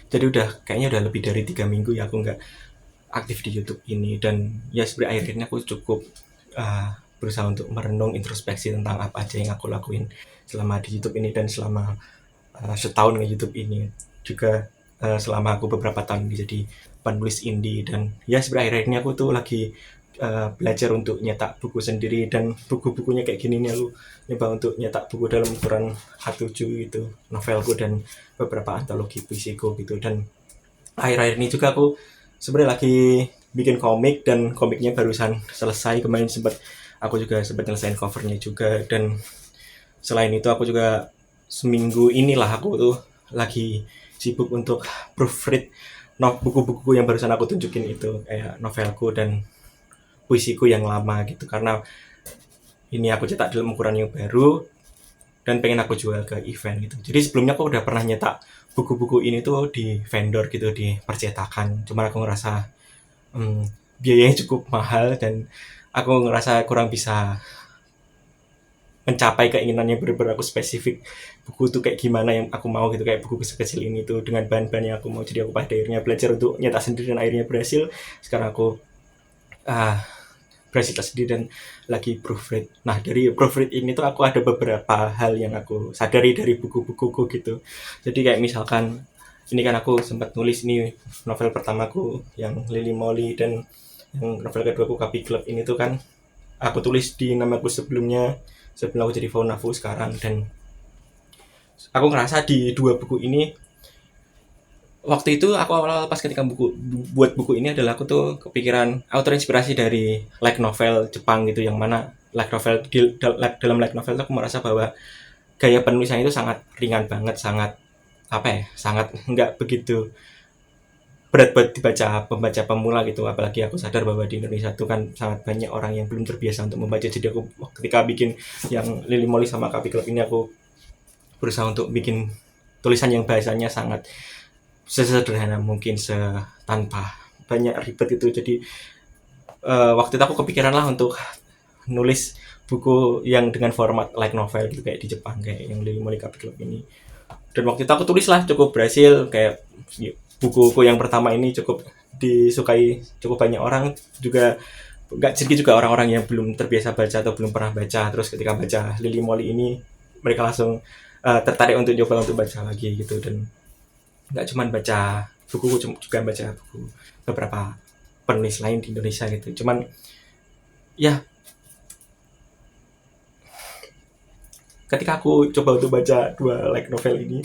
Jadi kayaknya udah lebih dari 3 minggu ya aku nggak aktif di YouTube ini. Dan ya sebenarnya akhirnya aku cukup berusaha untuk merenung introspeksi tentang apa aja yang aku lakuin selama di YouTube ini, dan selama setahun nge YouTube ini juga, selama aku beberapa tahun jadi penulis indie. Dan ya sebenarnya akhirnya aku tuh lagi belajar untuk nyetak buku sendiri, dan buku-bukunya kayak gini nih, aku nyoba untuk nyetak buku dalam ukuran A7 gitu, novelku dan beberapa antologi puisiku gitu. Dan akhir-akhir ini juga aku sebenarnya lagi bikin komik, dan komiknya barusan selesai kemarin. Aku juga sempat nyelesain covernya juga. Dan selain itu aku juga seminggu inilah aku tuh lagi sibuk untuk proofread buku-buku yang barusan aku tunjukin itu, kayak novelku dan puisiku yang lama gitu, karena ini aku cetak dalam ukuran yang baru dan pengen aku jual ke event gitu. Jadi sebelumnya aku udah pernah nyetak buku-buku ini tuh di vendor gitu, di percetakan. Cuman aku ngerasa hmm, biayanya cukup mahal, dan aku ngerasa kurang bisa mencapai keinginan yang benar-benar aku spesifik. Buku tuh kayak gimana yang aku mau gitu, kayak buku sekecil ini tuh dengan bahan-bahan yang aku mau. Jadi aku pada akhirnya belajar untuk nyetak sendiri dan akhirnya berhasil. Sekarang aku ah, berhasil sendiri dan lagi proofread. Nah, dari proofread ini tuh aku ada beberapa hal yang aku sadari dari buku-bukuku gitu. Jadi kayak misalkan ini kan aku sempat nulis nih novel pertamaku yang Lily Molly, dan yang novel kedua aku Kapi Club ini tuh kan aku tulis di namaku sebelumnya, sebelum aku jadi Faunafu sekarang. Dan aku ngerasa di dua buku ini, waktu itu aku awal-awal pas ketika buat buku ini adalah aku tuh kepikiran, aku terinspirasi dari light novel Jepang gitu, yang mana light novel dalam light novel tuh aku merasa bahwa gaya penulisannya itu sangat ringan banget, sangat apa ya, sangat nggak begitu berat buat dibaca pembaca pemula gitu. Apalagi aku sadar bahwa di Indonesia tuh kan sangat banyak orang yang belum terbiasa untuk membaca. Jadi aku ketika bikin yang Lily Molly sama Kapi Club ini, aku berusaha untuk bikin tulisan yang bahasanya sangat sesederhana mungkin, tanpa banyak ribet gitu. Jadi waktu itu aku kepikiran lah untuk nulis buku yang dengan format like novel gitu, kayak di Jepang, kayak yang Lily Molly Kapi Club ini. Dan waktu itu aku tulis lah, cukup berhasil. Kayak bukuku yang pertama ini cukup disukai cukup banyak orang juga, nggak sedikit juga orang-orang yang belum terbiasa baca atau belum pernah baca. Terus ketika baca Lily Molly ini, mereka langsung tertarik untuk coba untuk baca lagi gitu. Dan nggak cuma baca buku, juga baca buku beberapa penulis lain di Indonesia gitu. Cuman ya ketika aku coba untuk baca dua like novel ini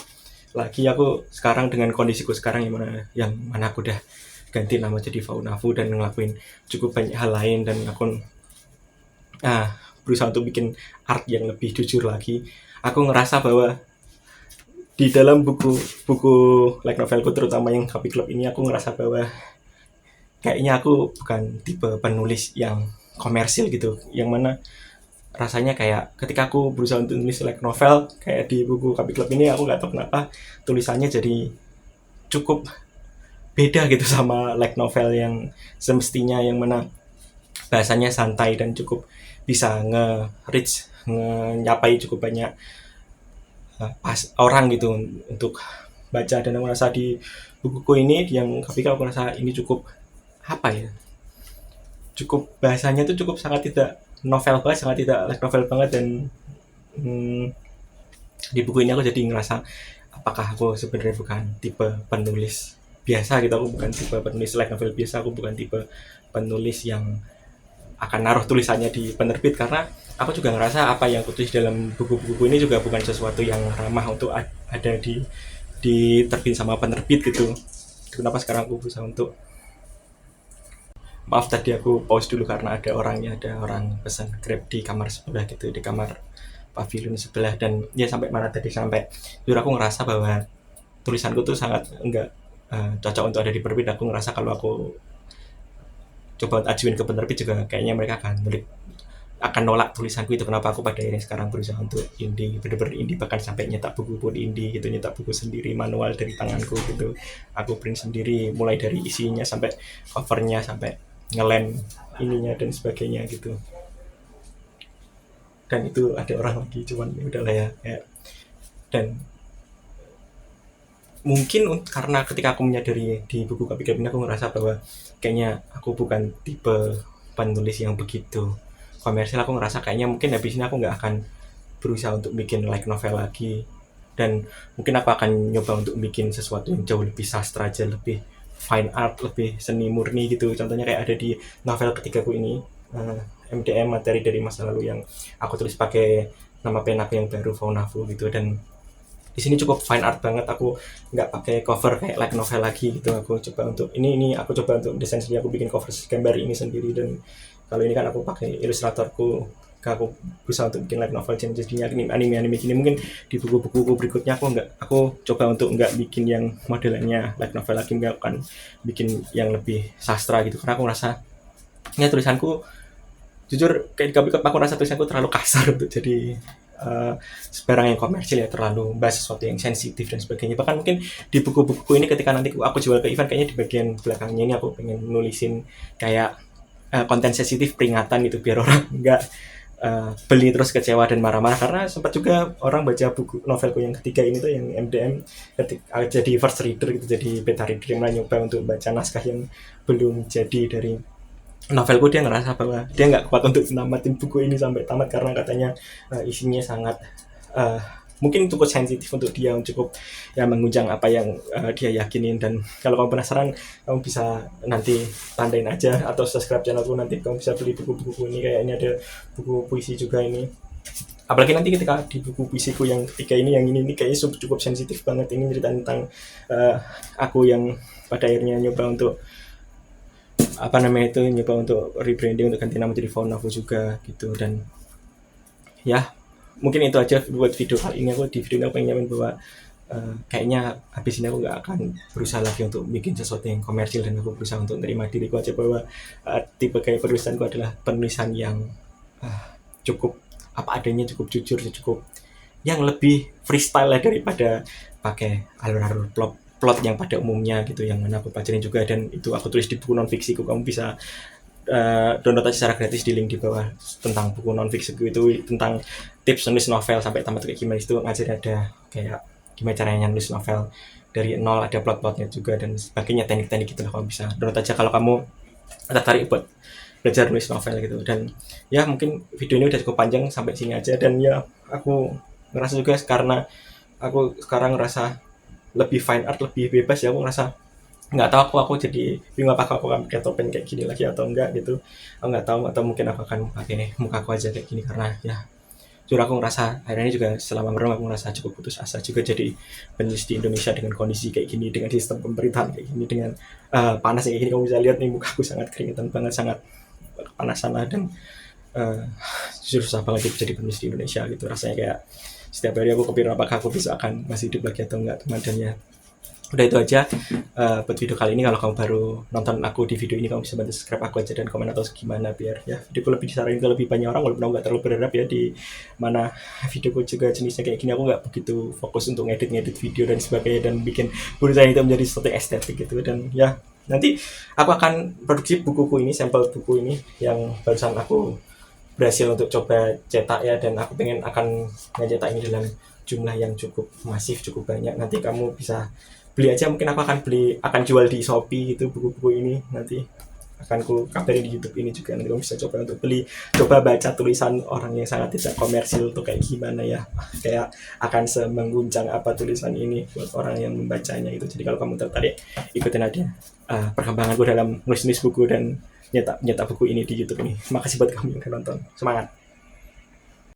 lagi, aku sekarang dengan kondisiku sekarang yang mana aku udah ganti nama jadi Faunafu dan ngelakuin cukup banyak hal lain, dan aku berusaha untuk bikin art yang lebih jujur lagi. Aku ngerasa bahwa di dalam buku like novelku, terutama yang Happy Club ini, aku ngerasa bahwa kayaknya aku bukan tipe penulis yang komersil gitu, yang mana rasanya kayak ketika aku berusaha untuk nulis like novel kayak di buku Happy Club ini, aku nggak tahu kenapa tulisannya jadi cukup beda gitu sama like novel yang semestinya, yang mana bahasanya santai dan cukup bisa nge-reach, nyapai cukup banyak orang gitu untuk baca. Dan aku merasa di bukuku ini yang ketika aku merasa ini cukup apa ya, cukup bahasanya tuh cukup sangat tidak novel banget, sangat tidak like novel banget. Dan hmm, di buku ini aku jadi ngerasa apakah aku sebenarnya bukan tipe penulis biasa gitu. Aku bukan tipe penulis like novel biasa, aku bukan tipe penulis yang akan naruh tulisannya di penerbit, karena aku juga ngerasa apa yang aku tulis dalam buku-buku ini juga bukan sesuatu yang ramah untuk ada diterbit sama penerbit gitu. Kenapa sekarang aku berusaha untuk, maaf tadi aku pause dulu karena ada orang pesan grab di kamar sebelah gitu, di kamar pavilion sebelah. Dan ya sampai mana tadi, sampai jujur aku ngerasa bahwa tulisanku tuh sangat enggak cocok untuk ada di penerbit. Aku ngerasa kalau aku coba ajuin ke penerbit juga kayaknya mereka akan nolak tulisanku itu. Kenapa aku pada akhirnya sekarang berusaha untuk indie, bener-bener indie, bahkan sampai nyetak buku pun indie gitu, nyetak buku sendiri manual dari tanganku gitu. Aku print sendiri mulai dari isinya sampai covernya, sampai ngelem ininya dan sebagainya gitu. Dan itu ada orang lagi, cuman ya udahlah ya, dan mungkin karena ketika aku menyadari di buku Kopi Gap ini aku ngerasa bahwa kayaknya aku bukan tipe penulis yang begitu komersil. Aku ngerasa kayaknya mungkin habis ini aku nggak akan berusaha untuk bikin like novel lagi, dan mungkin aku akan nyoba untuk bikin sesuatu yang jauh lebih sastra aja, lebih fine art, lebih seni murni gitu. Contohnya kayak ada di novel ketigaku ini, MDM, materi dari masa lalu, yang aku tulis pakai nama penaku yang baru, Faunafu gitu. Dan di sini cukup fine art banget, aku nggak pakai cover kayak like novel lagi gitu. Aku coba untuk ini aku coba untuk desain sendiri, aku bikin cover gambar ini sendiri. Dan kalau ini kan aku pakai ilustratorku, aku berusaha untuk bikin like novel jadinya anime gini. Mungkin di buku-buku berikutnya aku coba untuk nggak bikin yang modelannya like novel lagi, nggak akan bikin yang lebih sastra gitu, karena aku ngerasa ya tulisanku, jujur kayak aku rasa tulisanku terlalu kasar untuk jadi sebarang yang komersil ya, terlalu bahas sesuatu yang sensitif dan sebagainya. Bahkan mungkin di buku-buku ini ketika nanti aku jual ke event, kayaknya di bagian belakangnya ini aku pengen nulisin kayak konten sensitif peringatan gitu, biar orang nggak beli terus kecewa dan marah-marah. Karena sempat juga orang baca buku novelku yang ketiga ini tuh, yang MDM, jadi first reader gitu, jadi beta reader yang nyoba untuk baca naskah yang belum jadi dari novelku. Dia ngerasa bahwa dia nggak kuat untuk namatin buku ini sampai tamat, karena katanya isinya sangat uh, mungkin cukup sensitif untuk dia, cukup ya mengunjang apa yang dia yakinin. Dan kalau kamu penasaran, kamu bisa nanti tandain aja atau subscribe channelku, nanti kamu bisa beli buku-buku ini. Kayak ini ada buku puisi juga ini, apalagi nanti ketika di buku puisiku yang ketiga ini, yang ini kayaknya cukup sensitif banget. Ini cerita tentang aku yang pada akhirnya nyoba untuk nyoba untuk rebranding, untuk ganti nama jadi Faunafu juga gitu. Dan ya mungkin itu aja buat video kali ini. Aku di video ini aku pengen nyamin bahwa kayaknya habis ini aku nggak akan berusaha lagi untuk bikin sesuatu yang komersil, dan aku berusaha untuk menerima diriku aja bahwa tipe kayak penulisanku adalah penulisan yang cukup apa adanya, cukup jujur, cukup yang lebih freestyle lah, daripada pakai alur-alur plot yang pada umumnya gitu, yang mana aku pelajarin juga. Dan itu aku tulis di buku non fiksiku. Kamu bisa download aja secara gratis di link di bawah, tentang buku non fiksiku itu, tentang tips nulis novel sampai tamat kayak gimana. Itu ngajarin ada kayak gimana caranya nulis novel dari nol, ada plot-plotnya juga dan sebagainya, teknik-teknik gitu lah. Kamu bisa download aja kalau kamu tertarik buat belajar nulis novel gitu. Dan ya mungkin video ini udah cukup panjang, sampai sini aja. Dan ya aku ngerasa juga karena aku sekarang ngerasa lebih fine art, lebih bebas ya. Aku ngerasa nggak tahu, aku jadi bingung apakah aku akan pakai topeng kayak gini lagi atau enggak gitu. Aku nggak tahu, atau mungkin aku akan pakai muka aku aja kayak gini. Karena ya jujur aku ngerasa akhirnya juga selama merenung, aku ngerasa cukup putus asa juga jadi penulis di Indonesia dengan kondisi kayak gini, dengan sistem pemerintahan kayak gini, dengan panas kayak gini. Kamu bisa lihat nih, muka aku sangat keringetan banget, sangat kepanasan lah. Dan jujur susah banget jadi penulis di Indonesia gitu. Rasanya kayak setiap hari aku kepikiran apakah aku bisa akan masih hidup lagi atau enggak, teman. Dan ya udah itu aja buat video kali ini. Kalau kamu baru nonton aku di video ini, kamu bisa bantu subscribe aku aja dan komen atau gimana, biar ya videoku lebih disarankan ke lebih banyak orang. Walaupun aku nggak terlalu berharap ya, di mana videoku juga jenisnya kayak gini, aku nggak begitu fokus untuk ngedit video dan sebagainya, dan bikin berusaha itu menjadi sesuatu estetik gitu. Dan ya nanti aku akan produksi bukuku ini, sampel buku ini yang barusan aku berhasil untuk coba cetak ya. Dan aku pengen akan ngecetak ini dalam jumlah yang cukup masif, cukup banyak. Nanti kamu bisa beli aja, mungkin aku akan jual di Shopee gitu buku-buku ini. Nanti akan ku kabarin di YouTube ini juga, nanti kamu bisa coba untuk beli, coba baca tulisan orang yang sangat tidak komersil tuh kayak gimana ya, kayak akan semengguncang apa tulisan ini buat orang yang membacanya itu. Jadi kalau kamu tertarik, ikutin aja perkembanganku dalam nulis buku dan nyetak buku ini di YouTube ini. Makasih buat kamu yang udah nonton, semangat.